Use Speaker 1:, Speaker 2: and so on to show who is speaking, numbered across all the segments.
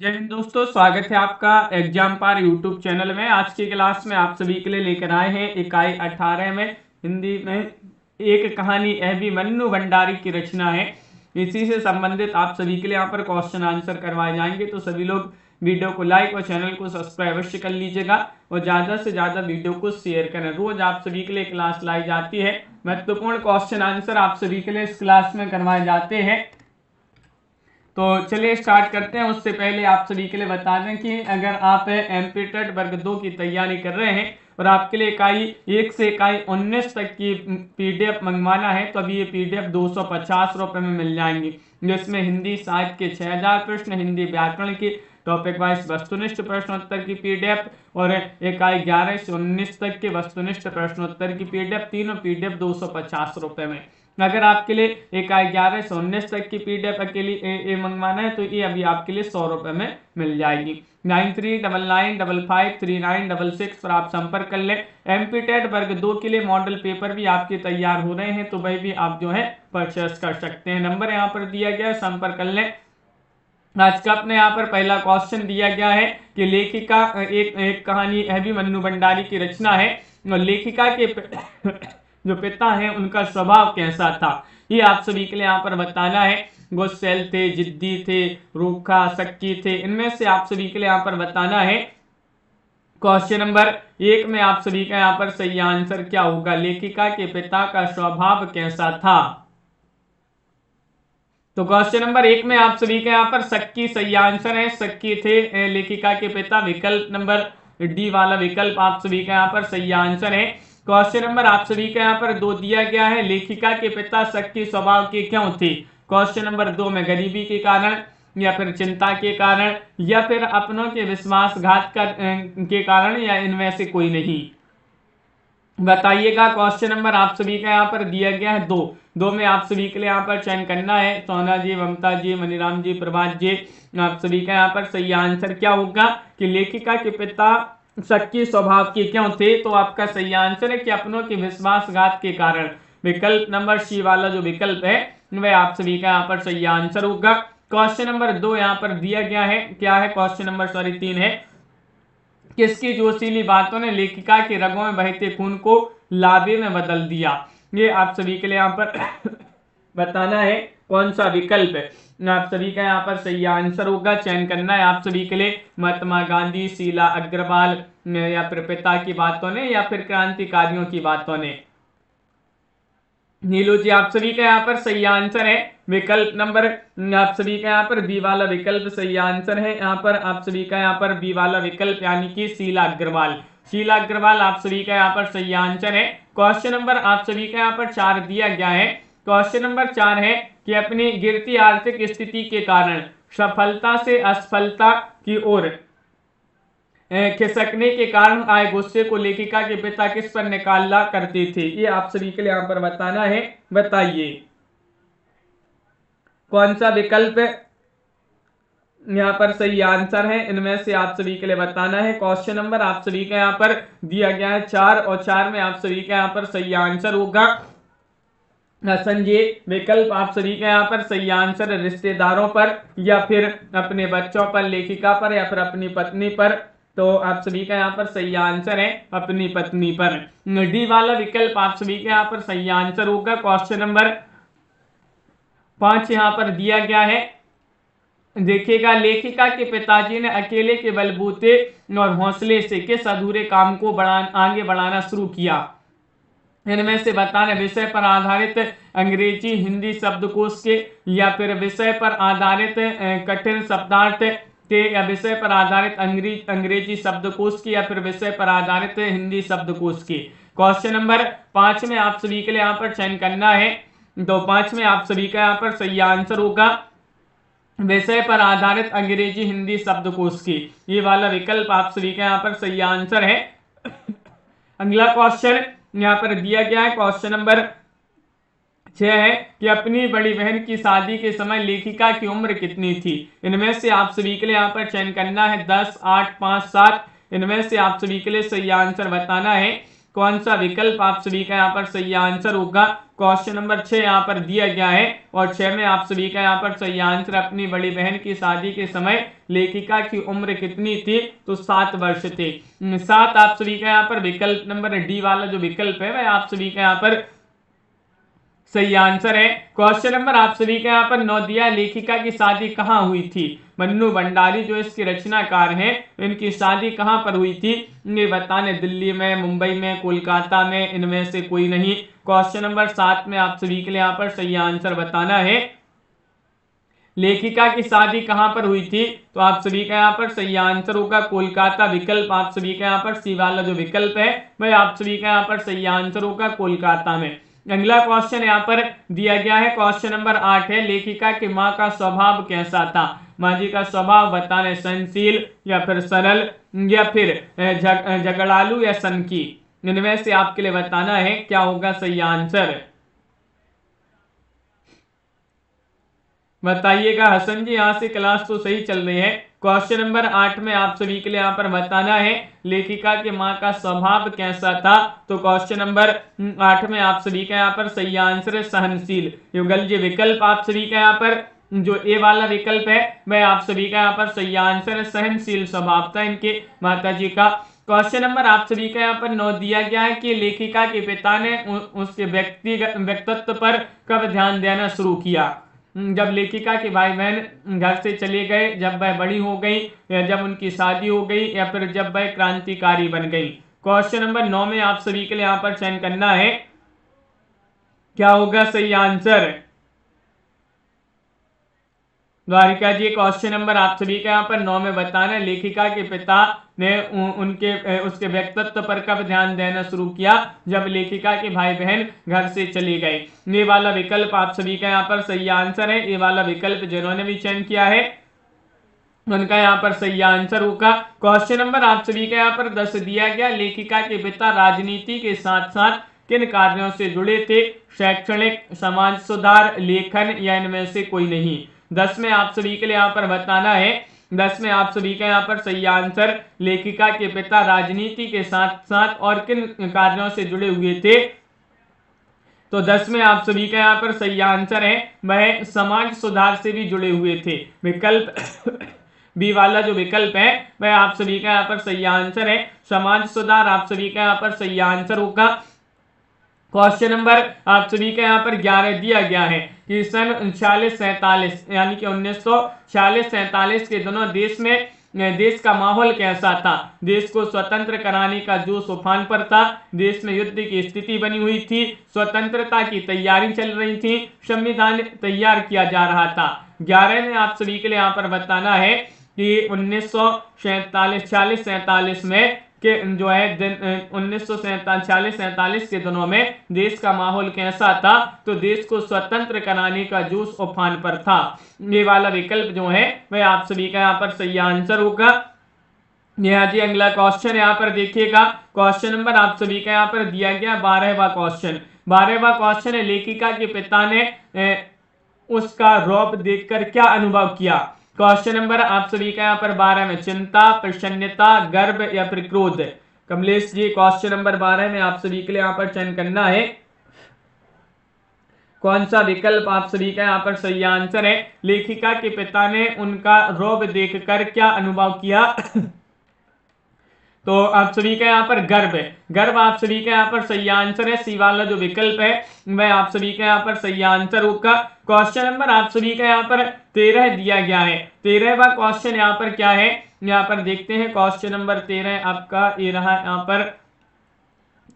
Speaker 1: जय हिंद दोस्तों, स्वागत है आपका एग्जाम पार यूट्यूब चैनल में। आज की क्लास में आप सभी के लिए लेकर आए हैं इकाई 18 में हिंदी में एक कहानी अभिमन्यु भंडारी की रचना है। इसी से संबंधित आप सभी के लिए यहाँ पर क्वेश्चन आंसर करवाए जाएंगे, तो सभी लोग वीडियो को लाइक और चैनल को सब्सक्राइब अवश्य कर लीजिएगा और ज़्यादा से ज़्यादा वीडियो को शेयर करें। रोज आप सभी के लिए क्लास लाई जाती है, महत्वपूर्ण क्वेश्चन आंसर आप सभी के लिए इस क्लास में करवाए जाते हैं। तो चलिए स्टार्ट करते हैं। उससे पहले आप सभी के लिए बता दें कि अगर आप एमपीटेट वर्ग 2 की तैयारी कर रहे हैं और आपके लिए इकाई 1 से इकाई 19 तक की पीडीएफ मंगवाना है, तो अभी ये पीडीएफ 250 रुपये में मिल जाएंगी, जिसमें हिंदी साहित्य के 6000 प्रश्न, हिंदी व्याकरण की टॉपिक वाइज वस्तुनिष्ठ प्रश्नोत्तर की पीडीएफ और इकाई 11 से 19 तक के वस्तुनिष्ठ प्रश्नोत्तर की पीडीएफ, तीनों पीडीएफ 250 रुपये में। अगर आपके लिए इकाई 11 से 19 तक की पीडीएफ अकेली ए मंगवाना है, तो ये अभी आपके लिए 100 रुपये में मिल जाएगी। 9399553966 पर आप संपर्क कर लें। एमपीटेट वर्ग 2 के लिए मॉडल पेपर भी आपके तैयार हो रहे हैं, तो वही भी आप जो है परचेस कर सकते हैं। नंबर यहाँ पर दिया गया है, संपर्क कर लें। आज का अपने यहाँ पर पहला क्वेश्चन दिया गया है कि लेखिका एक कहानी अभिमन्यु भंडारी की रचना है और लेखिका के जो पिता हैं उनका स्वभाव कैसा था, ये आप सभी के लिए यहाँ पर बताना है। गुस्सैल थे, जिद्दी थे, रूखा, शक्की थे, इनमें से आप सभी के लिए यहाँ पर बताना है। क्वेश्चन नंबर 1 में आप सभी का यहाँ पर सही आंसर क्या होगा? लेखिका के पिता का स्वभाव कैसा था? तो क्वेश्चन नंबर 1 में आप सभी का यहाँ पर शक्की सही आंसर है। शक्की थे लेखिका के पिता। विकल्प नंबर डी वाला विकल्प आप सभी का यहाँ पर सही आंसर है। क्वेश्चन नंबर आप सभी का यहाँ पर 2 दिया गया है, लेखिका के पिता शक्की स्वभाव के क्यों थे? क्वेश्चन नंबर 2 में गरीबी के कारण या फिर चिंता के कारण या फिर अपनों के विश्वासघात के कारण या इनमें से कोई नहीं, बताइएगा। क्वेश्चन नंबर आप सभी का यहाँ पर दिया गया है 2 में आप सभी के लिए यहाँ पर चयन करना है। सोना जी, ममता जी, मनीराम जी, प्रभात जी, आप सभी का यहाँ पर सही आंसर क्या होगा कि लेखिका के पिता शक्की स्वभाव के क्यों थे? तो आपका सही आंसर है कि अपनों के विश्वासघात के कारण। विकल्प नंबर सी वाला जो विकल्प है वह आप सभी का यहाँ पर सही आंसर होगा। क्वेश्चन नंबर 2 यहाँ पर दिया गया है, क्या है? क्वेश्चन नंबर 3 है, किसकी जोशीली बातों ने लेखिका के रगों में बहते खून को लावे में बदल दिया? ये आप सभी के लिए यहाँ पर बताना है कौन सा विकल्प है। आप सभी का यहाँ पर सही आंसर होगा, चयन करना है आप सभी के लिए। महात्मा गांधी, शीला अग्रवाल या फिर पिता की बातों ने या फिर क्रांतिकारियों की बातों ने। नीलू जी, आप सभी का यहाँ पर सही आंसर है विकल्प नंबर, आप सभी का यहाँ पर बी वाला विकल्प सही आंसर है। यहाँ पर आप सभी का यहाँ पर बी वाला विकल्प यानी कि शीला अग्रवाल। शीला अग्रवाल आप सभी का यहाँ पर सही आंसर है। क्वेश्चन नंबर आप सभी का यहाँ पर 4 दिया गया है। क्वेश्चन नंबर 4 है कि अपनी गिरती आर्थिक स्थिति के कारण सफलता से असफलता की ओर खिसकने के कारण आए गुस्से को लेखिका के पिता किस पर निकाला करते थे? ये आप सभी के लिए यहाँ पर बताना है, बताइए कौन सा विकल्प यहाँ पर सही आंसर है। इनमें से आप सभी के लिए बताना है। क्वेश्चन नंबर आप सभी का यहाँ पर दिया गया है 4 और 4 में आप सभी का यहाँ पर सही आंसर होगा संजय। विकल्प आप सभी का यहाँ पर सही आंसर है रिश्तेदारों पर या फिर अपने बच्चों पर, लेखिका पर या फिर अपनी पत्नी पर। तो आप सभी का यहाँ पर सही आंसर है अपनी पत्नी पर। डी वाला विकल्प आप सभी का यहाँ पर सही आंसर होगा। क्वेश्चन नंबर 5 यहाँ पर दिया गया है, देखिएगा, लेखिका के पिताजी ने अकेले के बलबूते और हौसले से किस अधूरे काम को आगे बढ़ाना शुरू किया? इनमें से बताना विषय पर आधारित अंग्रेजी हिंदी शब्दकोश के या फिर विषय पर आधारित कठिन शब्दार्थ के या विषय पर आधारित अंग्रेजी शब्दकोश की या फिर विषय पर आधारित हिंदी शब्दकोश की। क्वेश्चन नंबर 5 में आप सभी के लिए यहाँ पर चयन करना है। तो 5 में आप सभी का यहाँ पर सही आंसर होगा विषय पर आधारित अंग्रेजी हिंदी शब्दकोश की। ये वाला विकल्प आप सभी का यहाँ पर सही आंसर है। अगला क्वेश्चन यहाँ पर दिया गया है, क्वेश्चन नंबर 6 है कि अपनी बड़ी बहन की शादी के समय लेखिका की उम्र कितनी थी? इनमें से आप सभी के लिए यहाँ पर चयन करना है 10, 8, 5, 7। इनमें से आप सभी के लिए सही आंसर बताना है। कौन सा विकल्प आप सभी का यहाँ पर सही आंसर होगा। क्वेश्चन नंबर 6 यहाँ पर दिया गया है और 6 में आप सभी का यहाँ पर सही आंसर अपनी बड़ी बहन की शादी के समय लेखिका की उम्र कितनी थी, तो 7 वर्ष थे। 7 आप सभी का यहाँ पर विकल्प नंबर डी वाला जो विकल्प है वह आप सभी का यहाँ पर सही आंसर है। क्वेश्चन नंबर आप सभी का यहाँ पर 9 दिया, लेखिका की शादी कहाँ हुई थी। मन्नू भंडारी जो इसके रचनाकार हैं, इनकी शादी कहाँ पर हुई थी, ये बताने, दिल्ली में, मुंबई में, कोलकाता में, इनमें से कोई नहीं। क्वेश्चन नंबर 7 में आप सभी के लिए यहाँ पर सही आंसर बताना है, लेखिका की शादी कहां पर हुई थी, तो आप सभी का यहाँ पर सही आंसर होगा कोलकाता। विकल्प आप सभी का यहाँ पर सी वाला जो विकल्प है वह आप सभी का यहाँ पर सही आंसर होगा कोलकाता में। अगला क्वेश्चन यहाँ पर दिया गया है, क्वेश्चन नंबर 8 है, लेखिका की माँ का स्वभाव कैसा था। माँ जी का स्वभाव बताने, सहनशील या फिर सरल या फिर झगड़ालू या सनकी, इनमें से आपके लिए बताना है क्या होगा सही आंसर। बताइएगा हसन जी, यहाँ से क्लास तो सही चल रही है। क्वेश्चन नंबर 8 में आप सभी के लिए यहाँ पर बताना है लेखिका की माँ का स्वभाव कैसा था, तो क्वेश्चन नंबर 8 में आप सभी का यहाँ पर सही आंसर है सहनशील। युगल जी विकल्प आप सभी का यहाँ पर जो ए वाला विकल्प है वह आप सभी का यहाँ पर सही आंसर है, सहनशील स्वभाव था इनके माता जी का। क्वेश्चन नंबर आप सभी का यहाँ पर 9 दिया गया है कि लेखिका के पिता ने उसके व्यक्तित्व पर कब ध्यान देना शुरू किया। जब लेखिका के भाई बहन घर से चले गए, जब वह बड़ी हो गई, या जब उनकी शादी हो गई, या फिर जब वह क्रांतिकारी बन गई। क्वेश्चन नंबर 9 में आप सभी के लिए यहाँ पर चयन करना है क्या होगा सही आंसर। द्वारिका जी क्वेश्चन नंबर आप सभी का यहाँ पर 9 में बताना है लेखिका के पिता ने उसके व्यक्तित्व पर कब ध्यान देना शुरू किया, जब लेखिका के भाई बहन घर से चले गए। ये वाला विकल्प आप सभी का यहाँ पर सही आंसर है। ये वाला विकल्प जिन्होंने भी चयन किया है उनका यहाँ पर सही आंसर होगा। क्वेश्चन नंबर आप सभी का यहाँ पर 10 दिया गया, लेखिका के पिता राजनीति के साथ साथ किन कार्यों से जुड़े थे, शैक्षणिक, समाज सुधार, लेखन या इनमें से कोई नहीं। 10 में आप सभी के लिए यहाँ पर बताना है, 10 में आप सभी का यहाँ पर सही आंसर, लेखिका के पिता राजनीति के साथ साथ और किन कार्यों से जुड़े हुए थे, तो 10 में आप सभी का यहाँ पर सही आंसर है वह समाज सुधार से भी जुड़े हुए थे। विकल्प बी वाला जो विकल्प है वह आप सभी का यहाँ पर सही आंसर है, समाज सुधार आप सभी का यहाँ पर सही आंसर होगा। क्वेश्चन नंबर आप सभी का यहाँ पर 11 दिया गया है कि सन 46-47 यानी कि 1946-47 के दिनों देश का माहौल कैसा था। देश को स्वतंत्र कराने का जोश उफान पर था, देश में युद्ध की स्थिति बनी हुई थी, स्वतंत्रता की तैयारी चल रही थी, संविधान तैयार किया जा रहा था। 11 में आप सभी के लिए यहाँ पर बताना है कि 1946-47 में के जो है 1947-47 के दिनों में देश का माहौल कैसा था, तो देश को स्वतंत्र कराने का जोश उफान पर था। ये वाला विकल्प जो है वह आप सभी का यहाँ पर सही आंसर होगा। यहाँ जी अगला क्वेश्चन यहाँ पर देखिएगा, क्वेश्चन नंबर आप सभी का यहाँ पर दिया गया 12वां क्वेश्चन। 12वां क्वेश्चन है, लेखिका के पिता ने उसका रौब देखकर क्या अनुभव किया। क्वेश्चन नंबर आप सभी का यहाँ पर 12 में चिंता, प्रसन्नता, गर्व या फिर क्रोध। कमलेश जी क्वेश्चन नंबर 12 में आप सभी के लिए यहाँ पर चयन करना है कौन सा विकल्प आप सभी का यहाँ पर सही आंसर है। लेखिका के पिता ने उनका रौब देखकर क्या अनुभव किया, तो आप सभी का यहाँ पर गर्व है, गर्व आप सभी का यहाँ पर सही आंसर है। सी वाला जो विकल्प है वह आप सभी का यहाँ पर सही आंसर होगा। क्वेश्चन नंबर आप सभी का यहाँ पर 13 दिया गया है। 13वां क्वेश्चन यहाँ पर क्या है, यहाँ पर देखते हैं। क्वेश्चन नंबर 13 आपका ये रहा, यहाँ पर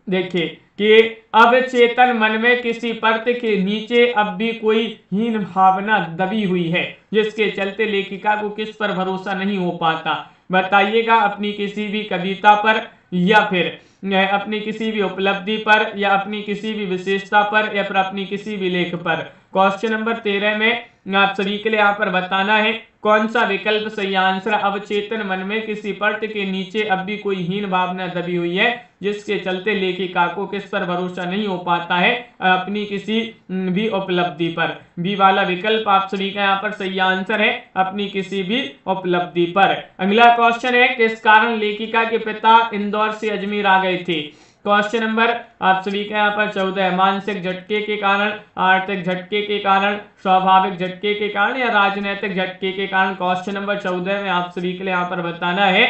Speaker 1: देखिए कि अब चेतन मन में किसी परत के नीचे अब भी कोई हीन भावना दबी हुई है, जिसके चलते लेखिका को किस पर भरोसा नहीं हो पाता। बताइएगा, अपनी किसी भी कविता पर या फिर अपनी किसी भी उपलब्धि पर या अपनी किसी भी विशेषता पर या फिर अपनी किसी भी लेख पर। क्वेश्चन नंबर 13 में आप सभी के लिए यहाँ पर बताना है कौन सा विकल्प सही आंसर। अवचेतन मन में किसी परत के नीचे अब भी कोई हीन भावना दबी हुई है, जिसके चलते लेखिका को किस पर भरोसा नहीं हो पाता है, अपनी किसी भी उपलब्धि पर। बी वाला विकल्प आप सभी का यहाँ पर सही आंसर है, अपनी किसी भी उपलब्धि पर। अगला क्वेश्चन है, किस कारण लेखिका के पिता इंदौर से अजमेर आ गए थे। क्वेश्चन नंबर आप सभी का यहाँ पर 14 मानसिक झटके के कारण, आर्थिक झटके के कारण, स्वाभाविक झटके के कारण या राजनीतिक झटके के कारण। क्वेश्चन नंबर 14 में आप सभी के लिए यहाँ पर बताना है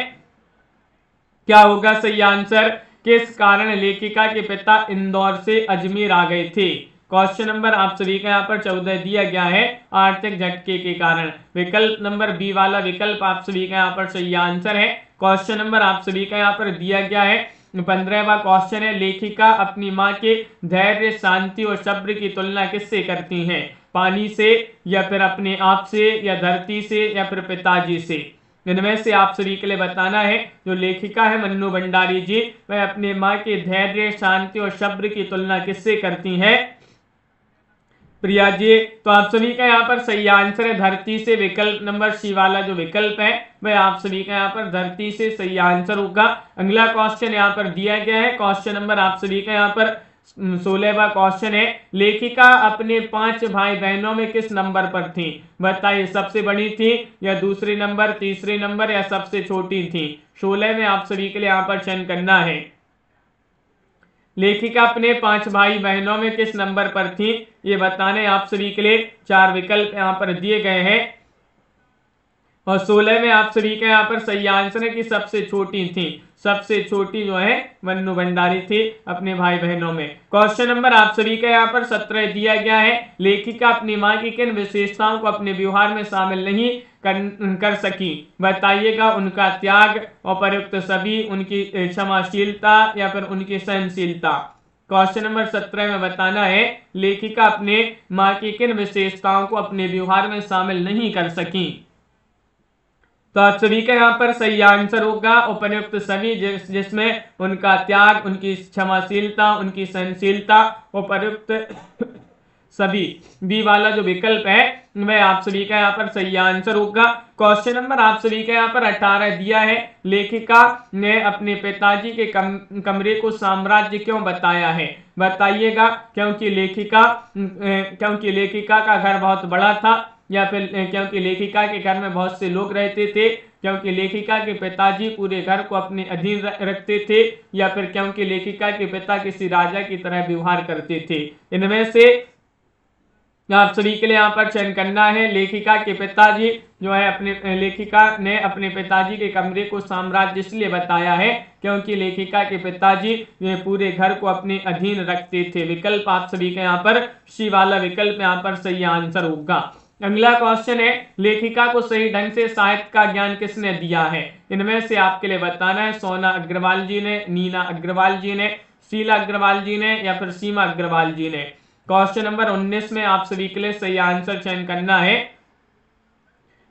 Speaker 1: क्या होगा सही आंसर। किस कारण लेखिका के पिता इंदौर से अजमेर आ गए थे। क्वेश्चन नंबर आप सभी का यहाँ पर 14 दिया गया है आर्थिक झटके के कारण। विकल्प नंबर बी वाला विकल्प आप सभी का यहाँ पर सही आंसर है। क्वेश्चन नंबर आप सभी का यहाँ पर दिया गया है 15वां क्वेश्चन है लेखिका अपनी माँ के धैर्य, शांति और सब्र की तुलना किससे करती हैं। पानी से या फिर अपने आप से या धरती से या फिर पिताजी से। इनमें से आप सभी के लिए बताना है जो लेखिका है मन्नू भंडारी जी, वह अपने माँ के धैर्य, शांति और सब्र की तुलना किससे करती हैं। प्रिया जी, तो आप सभी का यहाँ पर सही आंसर है धरती से। विकल्प नंबर सी वाला जो विकल्प है वह आप सभी का यहाँ पर धरती से सही आंसर होगा। अगला क्वेश्चन यहाँ पर दिया गया है। क्वेश्चन नंबर आप सभी का यहाँ पर 16वां क्वेश्चन है लेखिका अपने 5 भाई बहनों में किस नंबर पर थी। बताइए सबसे बड़ी थी या दूसरे नंबर, तीसरे नंबर या सबसे छोटी थी। 16 में आप सभी के लिए यहाँ पर चयन करना है। लेखिका अपने 5 भाई बहनों में किस नंबर पर थी ये बताने आप सभी के लिए 4 विकल्प यहाँ पर दिए गए हैं और 16 में आप सभी का यहाँ पर सही आंसर है कि सबसे छोटी थी। सबसे छोटी जो है मन्नू भंडारी थी अपने भाई बहनों में। क्वेश्चन नंबर आप सभी का यहाँ पर 17 दिया गया है लेखिका अपनी माँ की किन विशेषताओं को अपने व्यवहार में शामिल नहीं कर सकी। बताइएगा उनका त्याग, उपयुक्त सभी, उनकी क्षमाशीलता या फिर उनकी सहनशीलता। क्वेश्चन नंबर 17 में बताना है लेखिका अपने माँ की किन विशेषताओं को अपने व्यवहार में शामिल नहीं कर सकी। तो आप सभी का यहाँ पर सही आंसर होगा उपयुक्त सभी, जिसमें उनका त्याग, उनकी क्षमाशीलता, उनकी सहनशीलता, उपयुक्त सभी। बी वाला जो विकल्प है वह आप सभी का यहाँ पर सही आंसर होगा। क्वेश्चन नंबर आप सभी का यहाँ पर 18 दिया है लेखिका ने अपने पिताजी के कमरे को साम्राज्य क्यों बताया है। बताइएगा क्योंकि लेखिका का घर बहुत बड़ा था या फिर क्योंकि लेखिका के घर में बहुत से लोग रहते थे, क्योंकि लेखिका के पिताजी पूरे घर को अपने अधीन रखते थे या फिर क्योंकि लेखिका के पिता किसी राजा की तरह व्यवहार करते थे। इनमें से आप सभी के लिए यहाँ पर चयन करना है। लेखिका के पिताजी जो है लेखिका ने अपने पिताजी के कमरे को साम्राज्य इसलिए बताया है क्योंकि लेखिका के पिताजी पूरे घर को अपने अधीन रखते थे। विकल्प आप सभी के यहाँ पर सी वाला विकल्प यहाँ पर सही आंसर होगा। अगला क्वेश्चन है लेखिका को सही ढंग से साहित्य का ज्ञान किसने दिया है। इनमें से आपके लिए बताना है सोना अग्रवाल जी ने, नीना अग्रवाल जी ने, शीला अग्रवाल जी ने या फिर सीमा अग्रवाल जी ने। क्वेश्चन नंबर 19 में आप सभी के लिए सही आंसर चयन करना है।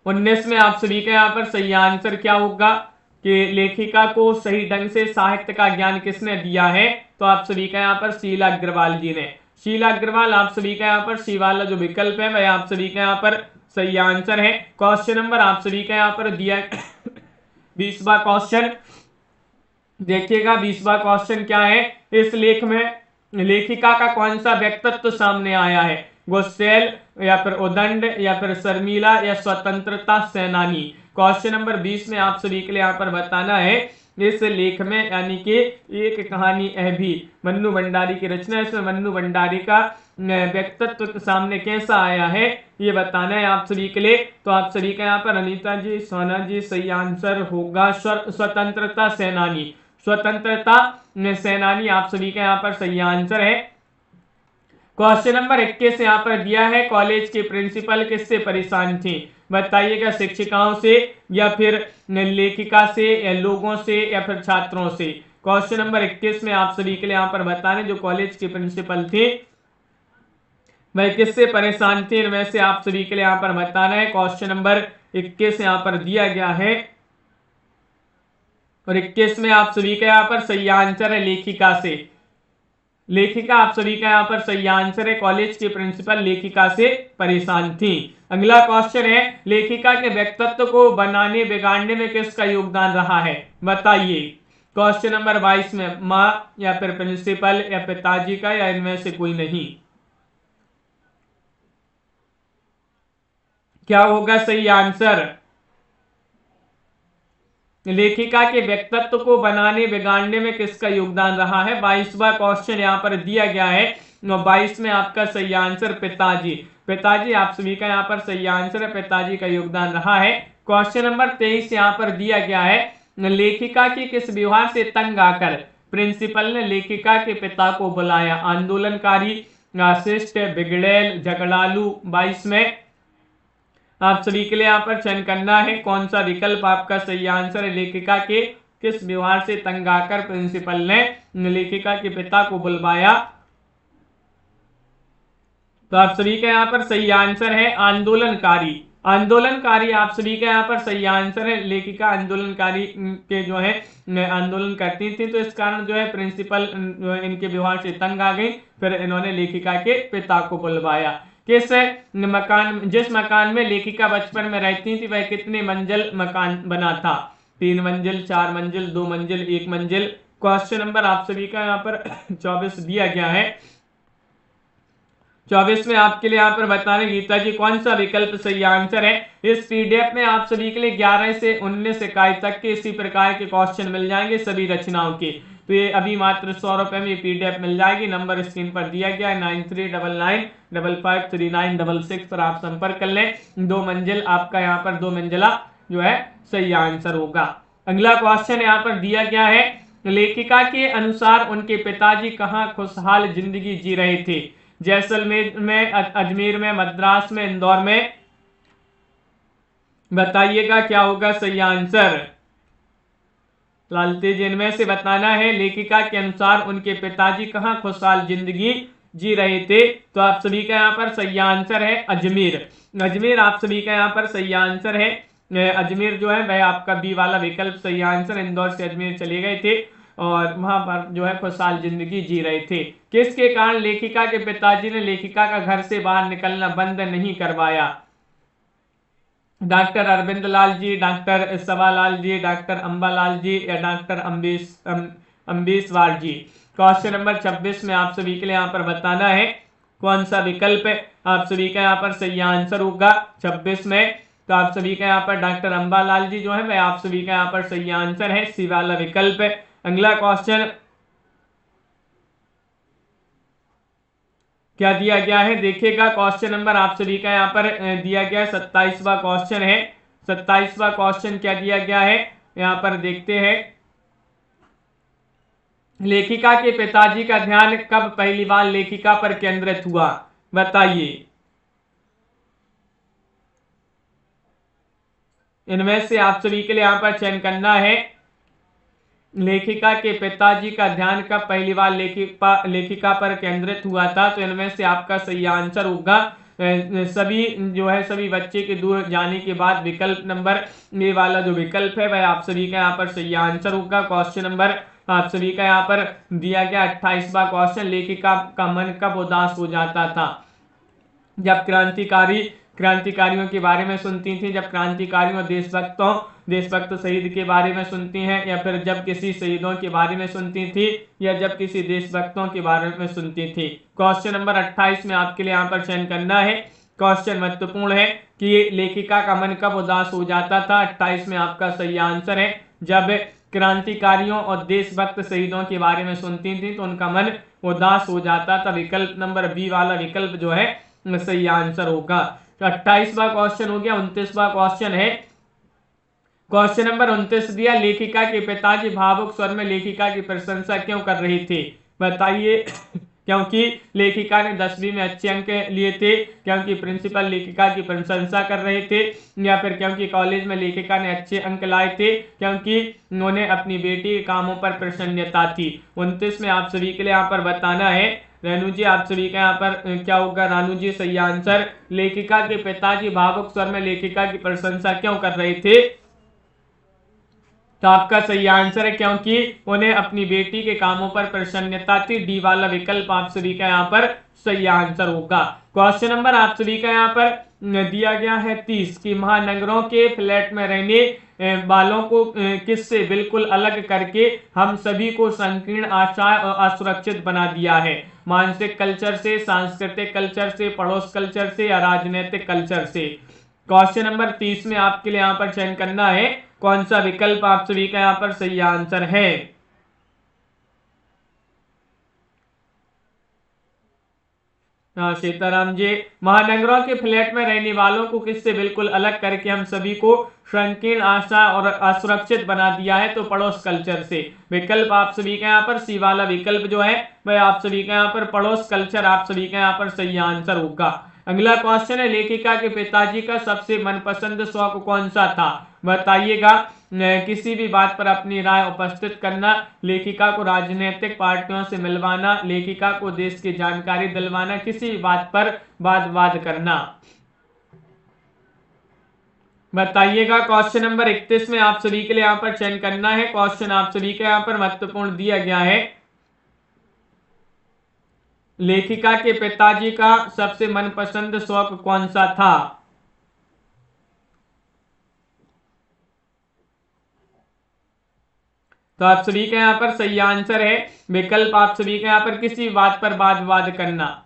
Speaker 1: 19 में आप सभी का यहाँ पर सही आंसर क्या होगा कि लेखिका को सही ढंग से साहित्य का ज्ञान किसने दिया है। तो आप सभी का यहाँ पर शीला अग्रवाल जी ने। शीला अग्रवाल आप सभी का यहाँ पर सी वाला जो विकल्प है वह आप सभी का यहाँ पर सही आंसर है। क्वेश्चन नंबर आप सभी का यहाँ पर दिया 20वां क्वेश्चन देखिएगा। 20वां क्वेश्चन क्या है, इस लेख में लेखिका का कौन सा व्यक्तित्व सामने आया है। गुस्सेल या फिर उदंड या फिर शर्मिला या स्वतंत्रता सेनानी। क्वेश्चन नंबर 20 में आप सभी के लिए यहाँ पर बताना है इस लेख में यानी कि एक कहानी भी मन्नू भंडारी की रचना, इसमें मन्नू भंडारी का व्यक्तित्व सामने कैसा आया है ये बताना है आप सभी के लिए। तो आप सभी का यहाँ पर अनीता जी, सोना जी सही आंसर होगा स्वतंत्रता सेनानी। स्वतंत्रता सेनानी आप सभी का यहाँ पर सही आंसर है। क्वेश्चन नंबर 21 यहाँ पर दिया है कॉलेज के प्रिंसिपल किससे परेशान थी। बताइएगा शिक्षिकाओं से या फिर लेखिका से या लोगों से या फिर छात्रों से। क्वेश्चन नंबर 21 में आप सभी के लिए यहाँ पर बताने जो कॉलेज की प्रिंसिपल थी वह किससे परेशान थी। इनमें से आप सभी के लिए यहाँ पर बताना है। क्वेश्चन नंबर 21 यहाँ पर दिया गया है और 21 में आप सभी का यहाँ पर सही आंसर है लेखिका से। लेखिका आप सभी का यहाँ पर सही आंसर है। कॉलेज की प्रिंसिपल लेखिका से परेशान थी। अगला क्वेश्चन है लेखिका के व्यक्तित्व को बनाने बिगाड़ने में किसका योगदान रहा है। बताइए। क्वेश्चन नंबर 22 में माँ या फिर प्रिंसिपल या पिताजी का या इनमें से कोई नहीं। क्या होगा सही आंसर। लेखिका के व्यक्तित्व को बनाने बिगाड़ने में किसका योगदान रहा है? 22वां क्वेश्चन यहाँ पर दिया गया है। 22 में आपका सही आंसर पिताजी। पिताजी आप सभी का यहाँ पर सही आंसर है, पिताजी का योगदान रहा है। क्वेश्चन नंबर 23 यहाँ पर दिया गया है, लेखिका की किस व्यवहार से तंग आकर प्रिंसिपल ने लेखिका के पिता को बुलाया? आंदोलनकारी, शिष्ट, बिगड़ैल, झगड़ालू। 22 में आप सभी के लिए यहाँ पर चयन करना है, कौन सा विकल्प आपका सही आंसर है? लेखिका के किस व्यवहार से तंग आकर प्रिंसिपल ने लेखिका के पिता को बुलवाया? तो आप सभी का यहाँ पर सही आंसर है आंदोलनकारी। आंदोलनकारी आप सभी का यहाँ पर सही आंसर है। लेखिका आंदोलनकारी के जो है आंदोलन करती थी, तो इस कारण जो है प्रिंसिपल इनके व्यवहार से तंग आ गई, फिर इन्होंने लेखिका के पिता को बुलवाया। किस मकान, जिस मकान में लेखिका बचपन में रहती थी वह कितने मंजिल मकान बना था? 3 मंजिल, 4 मंजिल, 2 मंजिल, 1 मंजिल। क्वेश्चन नंबर आप सभी का यहाँ पर 24 दिया गया है। 24 में आपके लिए यहाँ पर बताने गीता जी कौन सा विकल्प सही आंसर है। इस पीडीएफ में आप सभी के लिए 11 से 19 इकाई तक के इसी प्रकार के क्वेश्चन मिल जाएंगे सभी रचनाओं के। तो ये अभी मात्र 100 रुपए में पीडीएफ मिल जाएगी। नंबर स्क्रीन पर दिया गया है 9399553966 पर आप संपर्क कर लें। 2 मंजिल आपका यहाँ पर 2 मंजिला जो है सही आंसर होगा। अगला क्वेश्चन यहाँ पर दिया गया है, लेखिका के अनुसार उनके पिताजी कहाँ खुशहाल जिंदगी जी रहे थे? जैसलमेर में, अजमेर में, मद्रास में, इंदौर में। बताइएगा क्या होगा सही आंसर। लालतेज इनमें से बताना है। लेखिका के अनुसार उनके पिताजी कहाँ खुशहाल जिंदगी जी रहे थे? तो आप सभी का यहाँ पर सही आंसर है अजमेर। अजमेर आप सभी का यहाँ पर सही आंसर है। अजमेर जो है वह आपका बी वाला विकल्प सही आंसर। इंदौर से अजमेर चले गए थे और वहां पर जो है खुशहाल जिंदगी जी रहे थे। किसके कारण लेखिका के पिताजी ने लेखिका का घर से बाहर निकलना बंद नहीं करवाया? डॉक्टर अरविंद लाल जी, डॉक्टर सवालाल जी, डॉक्टर अंबालाल जी या डॉक्टर अम्बेशवार जी। क्वेश्चन नंबर 26 में आप सभी के लिए यहाँ पर बताना है कौन सा विकल्प है आप सभी का यहाँ पर सही आंसर होगा 26 में। तो आप सभी का यहाँ पर डॉक्टर अंबालाल जी जो है वह आप सभी का यहाँ पर सही आंसर है, सी वाला विकल्प है। अगला क्वेश्चन क्या दिया गया है देखिएगा। क्वेश्चन नंबर आप सभी का यहाँ पर दिया गया है 27वां क्वेश्चन है। 27वां क्वेश्चन क्या दिया गया है यहाँ पर देखते हैं। लेखिका के पिताजी का ध्यान कब पहली बार लेखिका पर केंद्रित हुआ? बताइए। इनमें से आप सभी के लिए यहाँ पर चयन करना है। लेखिका के पिताजी का ध्यान कब पहली बार लेखिका पर केंद्रित हुआ था? तो इनमें से आपका सही आंसर होगा सभी जो है सभी बच्चे के दूर जाने के बाद। विकल्प नंबर ए वाला जो विकल्प है वह आप सभी का यहाँ पर सही आंसर होगा। क्वेश्चन नंबर आप सभी का यहाँ पर दिया गया 28वां क्वेश्चन, लेखिका का मन कब उदास हो जाता था? जब क्रांतिकारियों के बारे में सुनती थी, जब क्रांतिकारियों देशभक्त शहीद के बारे में सुनती हैं, या फिर जब किसी शहीदों के बारे में सुनती थी, या जब किसी देशभक्तों के बारे में सुनती थी। क्वेश्चन नंबर 28 में आपके लिए यहाँ पर चयन करना है। क्वेश्चन महत्वपूर्ण है कि लेखिका का मन कब उदास हो जाता था। 28 में आपका सही आंसर है जब क्रांतिकारियों और देशभक्त शहीदों के बारे में सुनती थी तो उनका मन उदास हो जाता था। विकल्प नंबर बी वाला विकल्प जो है सही आंसर होगा। तो 28वां क्वेश्चन हो गया। 29वां क्वेश्चन है, क्वेश्चन नंबर 29 दिया, लेखिका के पिताजी भावुक स्वर में लेखिका की प्रशंसा क्यों कर रहे थे? बताइए। क्योंकि लेखिका ने 10वीं में अच्छे अंक लिए थे, क्योंकि प्रिंसिपल लेखिका की प्रशंसा कर रहे थे, या फिर क्योंकि कॉलेज में लेखिका ने अच्छे अंक लाए थे, क्योंकि उन्होंने अपनी बेटी के कामों पर प्रसन्नता थी। 29 में आप सभी के लिए यहाँ पर बताना है। रेणु जी आप सभी का यहाँ पर क्या होगा? रानू जी सही आंसर। लेखिका के पिताजी भावुक स्वर में लेखिका की प्रशंसा क्यों कर रहे थे? तो आपका सही आंसर है क्योंकि उन्हें अपनी बेटी के कामों पर प्रसन्नता थी। डी वाला विकल्प आप सभी का यहाँ पर सही आंसर होगा। क्वेश्चन नंबर आप सभी का यहाँ पर दिया गया है 30 कि महानगरों के फ्लैट में रहने वालों को किससे बिल्कुल अलग करके हम सभी को संकीर्ण, आशा और असुरक्षित बना दिया है? मानसिक कल्चर से, सांस्कृतिक कल्चर से, पड़ोस कल्चर से या राजनीतिक कल्चर से? क्वेश्चन नंबर 30 में आपके लिए यहाँ पर चयन करना है। कौन सा विकल्प आप सभी का यहाँ पर सही आंसर है। हाँ सीताराम जी, महानगरों के फ्लैट में रहने वालों को किससे बिल्कुल अलग करके हम सभी को संकीर्ण, आशा और असुरक्षित बना दिया है, तो पड़ोस कल्चर से। विकल्प आप सभी का यहाँ पर सी वाला विकल्प जो है वह आप सभी का यहाँ पर पड़ोस कल्चर आप सभी का यहाँ पर सही आंसर होगा। अगला क्वेश्चन है, लेखिका के पिताजी का सबसे मनपसंद शौक कौन सा था, बताइएगा। किसी भी बात पर अपनी राय उपस्थित करना, लेखिका को राजनीतिक पार्टियों से मिलवाना, लेखिका को देश की जानकारी दिलवाना, किसी भी बात पर वाद विवाद करना। बताइएगा। क्वेश्चन नंबर 31 में आप सभी के लिए यहाँ पर चयन करना है। क्वेश्चन आप सभी के यहाँ पर महत्वपूर्ण दिया गया है, लेखिका के पिताजी का सबसे मनपसंद शौक कौन सा था। तो आप सभी का यहाँ पर सही आंसर है विकल्प आप सभी का यहाँ पर किसी बात पर वाद विवाद करना।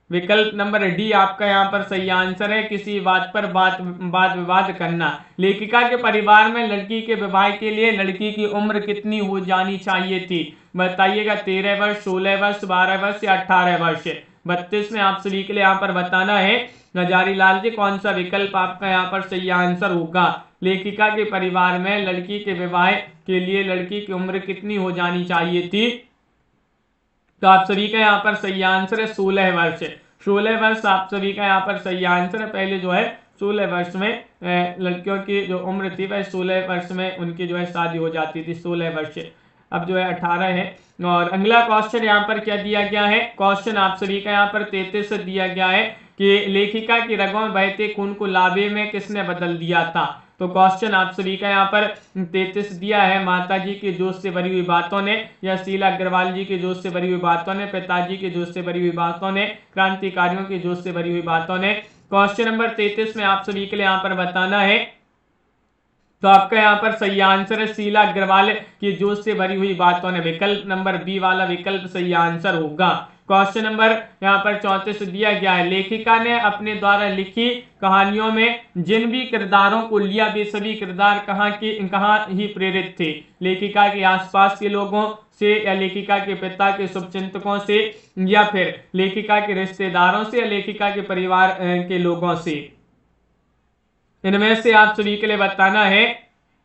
Speaker 1: विकल्प नंबर डी आपका यहाँ पर सही आंसर है, किसी बात पर वाद विवाद करना। लेखिका के परिवार में लड़की के विवाह के लिए लड़की की उम्र कितनी हो जानी चाहिए थी, बताइएगा। 13 वर्ष, 16 वर्ष, 12 वर्ष या 18 वर्ष। 32 में आप सभी के लिए यहाँ पर बताना है नजारी लाल जी, कौन सा विकल्प आपका यहाँ पर सही आंसर होगा। लेखिका के परिवार में लड़की के विवाह के लिए लड़की की उम्र कितनी हो जानी चाहिए थी, तो आप सभी का यहाँ पर सही आंसर है 16 वर्ष। 16 वर्ष आप सभी का यहाँ पर सही आंसर है। पहले जो है 16 वर्ष में लड़कियों की जो उम्र थी वह 16 वर्ष में उनकी जो है शादी हो जाती थी, 16 वर्ष। अब जो है 18 है। और अगला क्वेश्चन यहाँ पर क्या दिया गया है, क्वेश्चन आप सभी का यहाँ पर 33 दिया गया है कि लेखिका की रगों में बहते खून को लावे में किसने बदल दिया था। तो क्वेश्चन आप सभी का यहाँ पर 33 दिया है, माता जी के जोश से भरी हुई बातों ने, या शीला अग्रवाल जी के जोश से भरी हुई बातों ने, पिताजी के जोश से भरी हुई बातों ने, क्रांतिकारियों के जोश से भरी हुई बातों ने। क्वेश्चन नंबर 33 में आप सभी के लिए यहाँ पर बताना है, तो आपका यहाँ पर सही आंसर है शीला अग्रवाल की जोश से भरी हुई बातों ने। विकल्प नंबर बी वाला विकल्प सही आंसर होगा। क्वेश्चन नंबर यहाँ पर 34 दिया गया है, लेखिका ने अपने द्वारा लिखी कहानियों में जिन भी किरदारों को लिया वे सभी किरदार कहाँ ही प्रेरित थे, लेखिका के आसपास के लोगों से, या लेखिका के पिता के शुभचिंतकों से, या फिर लेखिका के रिश्तेदारों से, या लेखिका के परिवार के लोगों से। इनमें से आप सभी के लिए बताना है।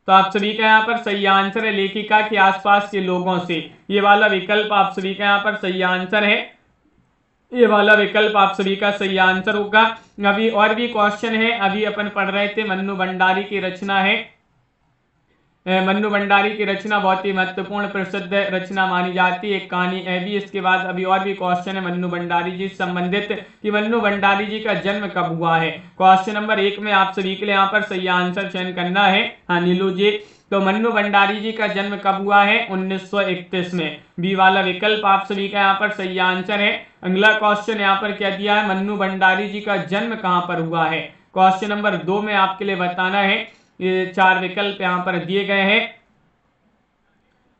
Speaker 1: तो आप सभी का यहाँ पर सही आंसर है लेखिका के आसपास के लोगों से। ये वाला विकल्प आप सभी का यहाँ पर सही आंसर है, ये वाला विकल्प आप सभी का सही आंसर होगा। अभी और भी क्वेश्चन है, अभी अपन पढ़ रहे थे मन्नू भंडारी की रचना है। मन्नू भंडारी की रचना बहुत ही महत्वपूर्ण प्रसिद्ध रचना मानी जाती है, एक कहानी है भी। इसके बाद अभी और भी क्वेश्चन है मन्नू भंडारी जी से संबंधित कि मन्नू भंडारी जी का जन्म कब हुआ है। क्वेश्चन नंबर 1 में आप सभी के लिए यहाँ पर सही आंसर चयन करना है। हाँ नीलू जी, तो मन्नू भंडारी जी का जन्म कब हुआ है, 1931 में। बी वाला विकल्प आप सभी का यहाँ पर सही आंसर है। अगला क्वेश्चन यहाँ पर क्या दिया है, मन्नू भंडारी जी का जन्म कहाँ पर हुआ है। क्वेश्चन नंबर 2 में आपके लिए बताना है, ये 4 विकल्प यहाँ पर दिए गए हैं,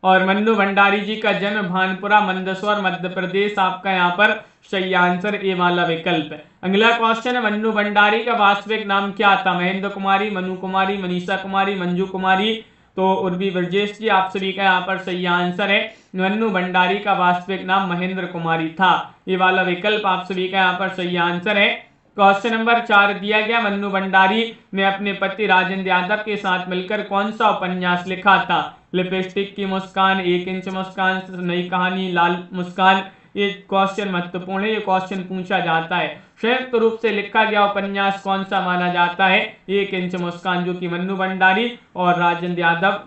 Speaker 1: और मन्नू भंडारी जी का जन्म भानपुरा, मंदसौर, मध्य प्रदेश आपका यहाँ पर सही आंसर ए वाला विकल्प है। अगला क्वेश्चन है, मन्नू भंडारी का वास्तविक नाम क्या था, महेंद्र कुमारी, मनु कुमारी, मनीषा कुमारी, मंजू कुमारी। तो उर्वी ब्रजेश जी आप सभी का यहाँ पर सही आंसर है, मन्नू भंडारी का वास्तविक नाम महेंद्र कुमारी था। ये वाला विकल्प आप सभी का यहाँ पर सही आंसर है। क्वेश्चन नंबर 4 दिया गया, मन्नू भंडारी ने अपने पति राजेंद्र यादव के साथ मिलकर कौन सा उपन्यास लिखा था। लिपस्टिक की मुस्कान, 1 इंच मुस्कान, नई कहानी, लाल मुस्कान। ये क्वेश्चन महत्वपूर्ण है, ये क्वेश्चन पूछा जाता है। संयुक्त रूप से लिखा गया उपन्यास कौन सा माना जाता है, 1 इंच मुस्कान, जो कि मन्नू भंडारी और राजेंद्र यादव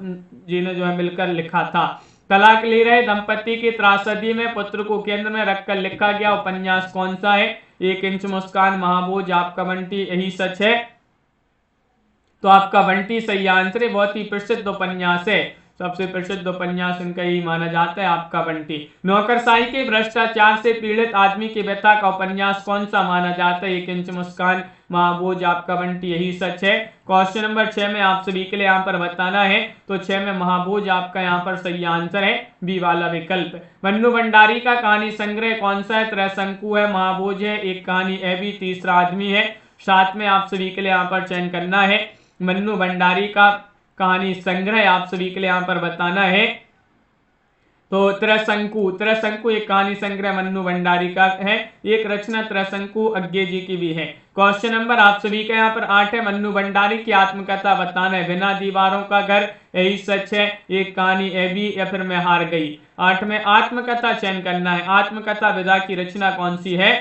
Speaker 1: जी ने जो है मिलकर लिखा था। तलाक ले रहे दंपति की त्रासदी में पुत्र को केंद्र में रखकर लिखा गया उपन्यास कौन सा है, 1 इंच मुस्कान, महाबोझ, आपका बंटी, यही सच है। तो आपका बंटी सही आंसर है, बहुत ही प्रसिद्ध उपन्यास है, सबसे प्रसिद्ध उपन्यास इनका ही माना जाता है आपका बंटी। नौकरशाही के भ्रष्टाचार से पीड़ित आदमी की व्यथा का उपन्यास कौन सा माना जाता है, 1 इंच मुस्कान, महाबोझ, आपका बंटी, यही सच है। क्वेश्चन नंबर 6 में आप सभी के लिए यहाँ पर बताना है, तो 6 में महाबोझ आपका यहाँ पर सही आंसर है, बी वाला विकल्प। मन्नू भंडारी का कहानी संग्रह कौन सा है, त्रैशंकु है, महाबोझ है, एक कहानी है भी, तीसरा आदमी है। 7 में आप सभी के लिए यहाँ पर चयन करना है, मन्नू भंडारी का कहानी संग्रह आप सभी के लिए यहाँ पर बताना है। तो त्रिशंकु एक कहानी संग्रह मन्नू भंडारी का है। एक रचना त्रिशंकु अज्ञे जी की भी है। क्वेश्चन नंबर आप सभी का यहाँ पर 8 है, मन्नू भंडारी की आत्मकथा बताना है। बिना दीवारों का घर, यही सच है, एक कहानी भी, या फिर मैं हार गई। 8 में आत्मकथा चयन करना है। आत्मकथा विधा की रचना कौन सी है?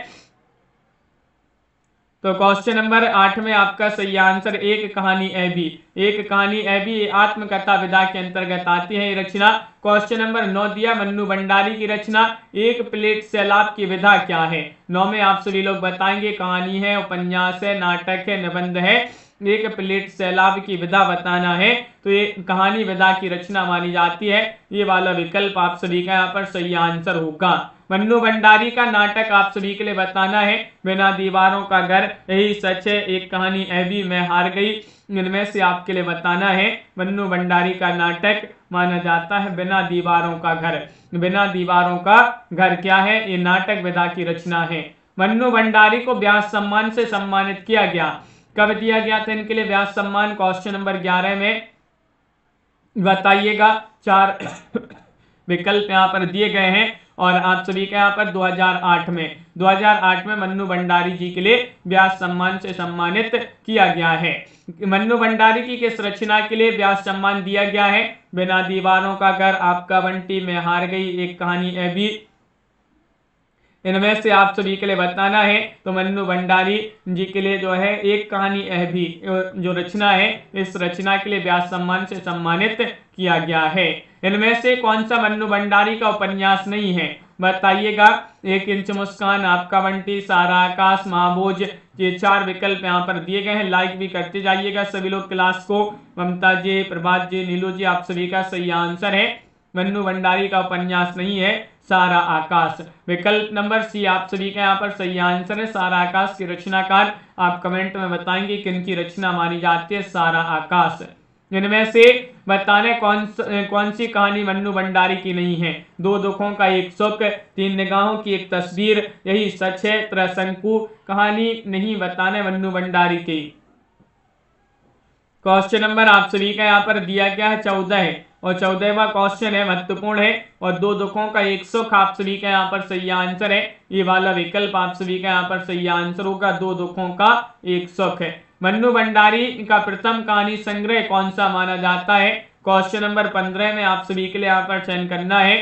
Speaker 1: तो क्वेश्चन नंबर 8 में आपका सही आंसर एक कहानी भी। एक कहानी भी आत्मकथा विधा के अंतर्गत आती है ये रचना। क्वेश्चन नंबर 9 दिया, मन्नू भंडारी की रचना एक प्लेट सैलाब की विधा क्या है? 9 में आप सभी लोग बताएंगे कहानी है, उपन्यास है, नाटक है, निबंध है। एक प्लेट सैलाब की विधा बताना है, तो ये कहानी विधा की रचना मानी जाती है। ये वाला विकल्प आप सभी का यहाँ पर सही आंसर होगा। मन्नू भंडारी का नाटक आप सभी के लिए बताना है, बिना दीवारों का घर, यही सच है, एक कहानी भी, मैं हार गई। इनमें से आपके लिए बताना है मन्नू भंडारी का नाटक माना जाता है बिना दीवारों का घर। बिना दीवारों का घर क्या है? ये नाटक विधा की रचना है। मन्नू भंडारी को व्यास सम्मान से सम्मानित किया गया। कब दिया गया था इनके लिए व्यास सम्मान? क्वेश्चन नंबर 11 में बताइएगा। 4 विकल्प यहाँ पर दिए गए हैं और आप सभी का यहाँ पर 2008 में मन्नू भंडारी जी के लिए व्यास सम्मान से सम्मानित किया गया है। मन्नू भंडारी की किस रचना के लिए व्यास सम्मान दिया गया है? बिना दीवारों का घर, आपका बंटी, मैं हार गई, एक कहानी भी। इनमें से आप सभी के लिए बताना है। तो मन्नू भंडारी जी के लिए जो है एक कहानी भी जो रचना है, इस रचना के लिए व्यास सम्मान से सम्मानित किया गया है। इनमें से कौन सा मन्नू भंडारी का उपन्यास नहीं है? बताइएगा। 1 इंच मुस्कान, आपका बंटी, सारा आकाश, महाभोज। ये 4 विकल्प यहाँ पर दिए गए हैं। लाइक भी करते जाइएगा सभी लोग क्लास को। ममता जी, प्रभात जी, नीलू जी, आप सभी का सही आंसर है मन्नू भंडारी का उपन्यास नहीं है सारा आकाश। विकल्प नंबर सी आप सभी का यहाँ पर सही आंसर है, सारा आकाश की रचनाकार। आप कमेंट में बताएंगे किन की रचना मानी जाती है सारा आकाश। इनमें से बताने कौन सी कहानी मन्नू भंडारी की नहीं है? 2 दुखों का एक सुख, 3 निगाहों की एक तस्वीर, यही सच है, त्रिशंकु कहानी नहीं बताने मन्नू भंडारी की। क्वेश्चन नंबर आप सभी का यहाँ पर दिया गया है 14 है और 14वां क्वेश्चन है, महत्वपूर्ण है। और 2 दुखों का एक सुख आप सभी का यहाँ पर सही आंसर है। ये वाला विकल्प आप सभी का यहाँ पर सही आंसर होगा, 2 दुखों का एक सुख है। मन्नू भंडारी का प्रथम कहानी संग्रह कौन सा माना जाता है? क्वेश्चन नंबर 15 में आप सभी के लिए यहाँ पर चयन करना है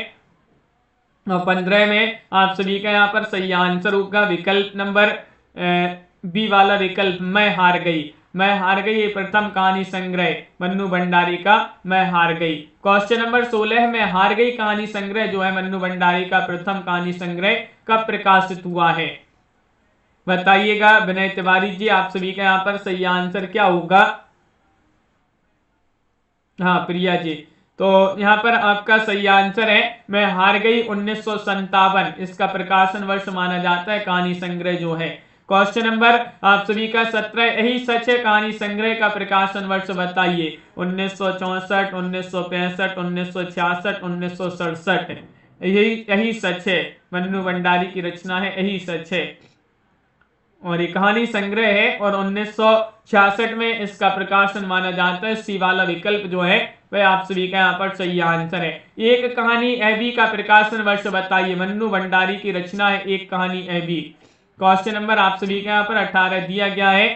Speaker 1: और 15 में आप सभी का यहाँ पर सही आंसर होगा विकल्प नंबर बी वाला विकल्प, मैं हार गई। मैं हार गई ये प्रथम कहानी संग्रह मन्नू भंडारी का मैं हार गई। क्वेश्चन नंबर 16 में हार गई कहानी संग्रह जो है मन्नू भंडारी का प्रथम कहानी संग्रह कब प्रकाशित हुआ है? बताइएगा। विनय तिवारी जी, आप सभी का यहाँ पर सही आंसर क्या होगा? हाँ, प्रिया जी, तो यहाँ पर आपका सही आंसर है मैं हार गई 1957, इसका प्रकाशन वर्ष माना जाता है कहानी संग्रह जो है। क्वेश्चन नंबर आप सभी का 17, यही सच है कहानी संग्रह का प्रकाशन वर्ष बताइए। 1964, 1965, 1966, 1967। यही सच है, मन्नू भंडारी की रचना है, यही सच है और ये कहानी संग्रह है और 1966 में इसका प्रकाशन माना जाता है। सी वाला विकल्प जो है वह आप सभी का यहाँ पर सही आंसर है। एक कहानी भी का प्रकाशन वर्ष बताइए। मन्नू भंडारी की रचना है एक कहानी भी। क्वेश्चन नंबर आप सभी का यहाँ पर 18 दिया गया है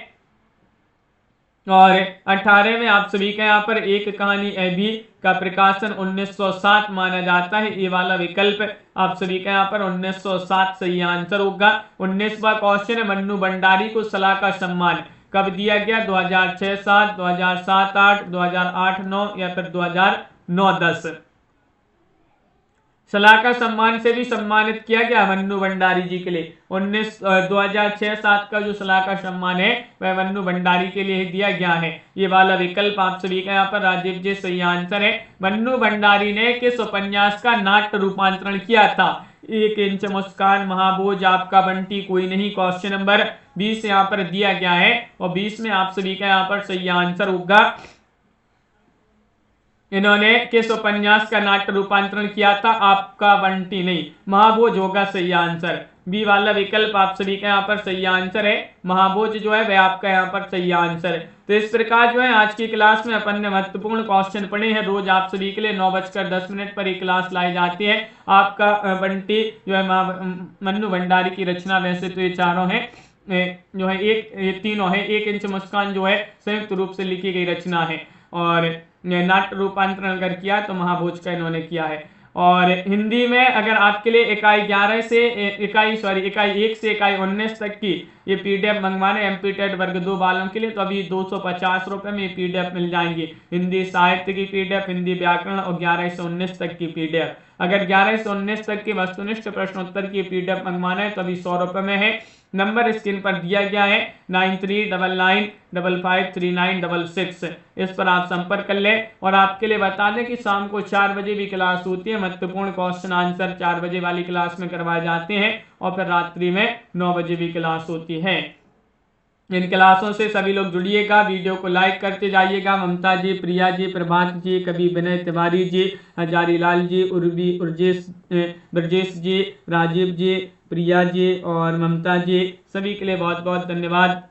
Speaker 1: और 18 में आप सभी का यहाँ पर एक कहानी भी का प्रकाशन 1907 माना जाता है। ये वाला विकल्प आप सभी का यहाँ पर 1907 सही आंसर होगा। 19वां क्वेश्चन है, मन्नू भंडारी को सलाह का सम्मान कब दिया गया? 2006-7, 2007-8, 2008-9 या फिर 2009-10। सलाह का सम्मान से भी सम्मानित किया गया मन्नू भंडारी जी के लिए। 2006-7 का जो सलाह का सम्मान है वह मन्नू भंडारी के लिए दिया गया है। ये वाला विकल्प आप सभी का यहाँ पर राजीव जी सही आंसर है। मन्नू भंडारी ने किस उपन्यास का नाट्य रूपांतरण किया था? 1 इंच मुस्कान, महाभोज, आपका बंटी, कोई नहीं। क्वेश्चन नंबर 20 यहाँ पर दिया गया है और 20 में आप सभी का यहाँ पर सही आंसर होगा इन्होंने किस उपन्यास का नाट्य रूपांतरण किया था? आपका बंटी नहीं, महाभोज होगा सही आंसर। बी वाला विकल्प आप सभी का यहाँ पर सही आंसर है। महाभोज जो है वह आपका यहाँ पर सही आंसर है। तो इस प्रकार जो है आज की क्लास में अपन ने महत्वपूर्ण क्वेश्चन पढ़े हैं। रोज आप सभी के लिए 9:10 पर ये क्लास लाई जाती है। आपका बंटी जो है मन्नू भंडारी की रचना, वैसे तो ये चारों हैं जो है ये तीनों है। 1 इंच मुस्कान जो है संयुक्त रूप से लिखी गई रचना है। और नाट्य रूपांतरण अगर किया तो महाभोज का इन्होंने किया है। और हिंदी में अगर आपके लिए इकाई 1 से इकाई 19 तक की ये पीडीएफ मंगवाने एमपीटेड वर्ग 2 वालों के लिए, तो अभी 250 रुपए में ये पीडीएफ मिल जाएंगी। हिंदी साहित्य की पीडीएफ, हिंदी व्याकरण और 11 से 19 तक की पीडीएफ। अगर 11 से 19 तक की वस्तुनिष्ठ प्रश्नोत्तर की पीडीएफ मंगवाना है तो अभी 100 रुपए में है। नंबर स्क्रीन पर दिया गया है 9399553966। इस पर आप संपर्क कर लें। और आपके लिए बता दें कि शाम को 4 बजे भी क्लास होती है। महत्वपूर्ण क्वेश्चन आंसर 4 बजे वाली क्लास में करवाए जाते हैं और फिर रात्रि में 9 बजे भी क्लास होती है। इन क्लासों से सभी लोग जुड़िएगा, वीडियो को लाइक करते जाइएगा। ममता जी, प्रिया जी, प्रभात जी, कवि विनय तिवारी जी, हजारी लाल जी, उर्वी ब्रजेश जी, राजीव जी, प्रिया जी और ममता जी, सभी के लिए बहुत बहुत धन्यवाद।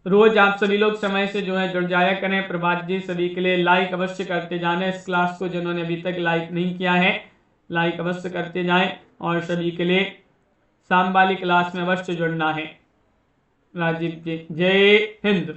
Speaker 1: रोज आप सभी लोग समय से जो है जुड़ जाया करें। प्रभात जी, सभी के लिए लाइक अवश्य करते जाने इस क्लास को। जिन्होंने अभी तक लाइक नहीं किया है लाइक अवश्य करते जाएं। और सभी के लिए शाम वाली क्लास में अवश्य जुड़ना है। राजीव जी, जय हिंद।